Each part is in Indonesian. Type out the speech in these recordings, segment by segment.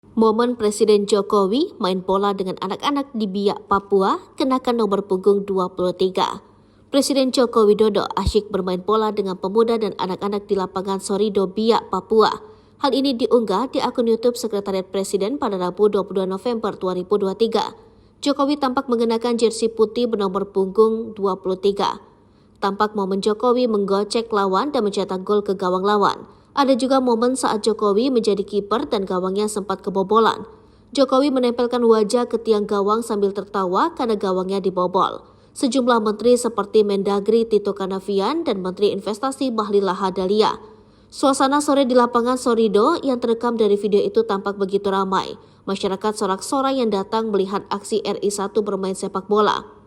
Momen Presiden Jokowi main bola dengan anak-anak di Biak, Papua, kenakan nomor punggung 23. Presiden Joko Widodo asyik bermain bola dengan pemuda dan anak-anak di lapangan Sorido, Biak, Papua. Hal ini diunggah di akun YouTube Sekretariat Presiden pada Rabu 22 November 2023. Jokowi tampak mengenakan jersey putih bernomor punggung 23. Tampak momen Jokowi menggocek lawan dan mencetak gol ke gawang lawan. Ada juga momen saat Jokowi menjadi kiper dan gawangnya sempat kebobolan. Jokowi menempelkan wajah ke tiang gawang sambil tertawa karena gawangnya dibobol. Sejumlah menteri seperti Mendagri Tito Karnavian dan Menteri Investasi Bahlil Lahadalia. Suasana sore di lapangan Sorido yang terekam dari video itu tampak begitu ramai. Masyarakat sorak-sorai yang datang melihat aksi RI1 bermain sepak bola.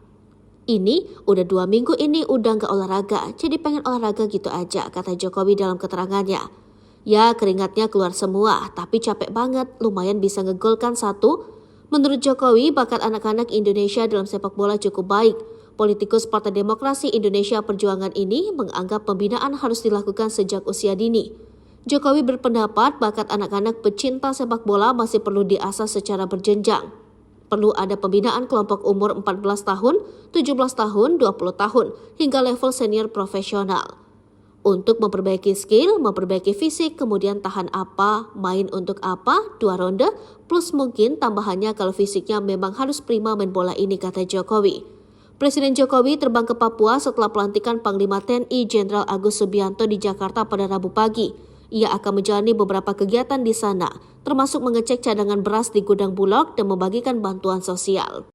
Ini udah 2 minggu ini udah nggak olahraga, jadi pengen olahraga gitu aja, kata Jokowi dalam keterangannya. Ya keringatnya keluar semua, tapi capek banget, lumayan bisa ngegolkan satu. Menurut Jokowi, bakat anak-anak Indonesia dalam sepak bola cukup baik. Politikus Partai Demokrasi Indonesia Perjuangan ini menganggap pembinaan harus dilakukan sejak usia dini. Jokowi berpendapat bakat anak-anak pecinta sepak bola masih perlu diasah secara berjenjang. Perlu ada pembinaan kelompok umur 14 tahun, 17 tahun, 20 tahun, hingga level senior profesional. Untuk memperbaiki skill, memperbaiki fisik, kemudian tahan apa, main untuk apa, 2 ronde, plus mungkin tambahannya kalau fisiknya memang harus prima main bola ini, kata Jokowi. Presiden Jokowi terbang ke Papua setelah pelantikan Panglima TNI Jenderal Agus Subianto di Jakarta pada Rabu pagi. Ia akan menjalani beberapa kegiatan di sana, termasuk mengecek cadangan beras di gudang Bulog dan membagikan bantuan sosial.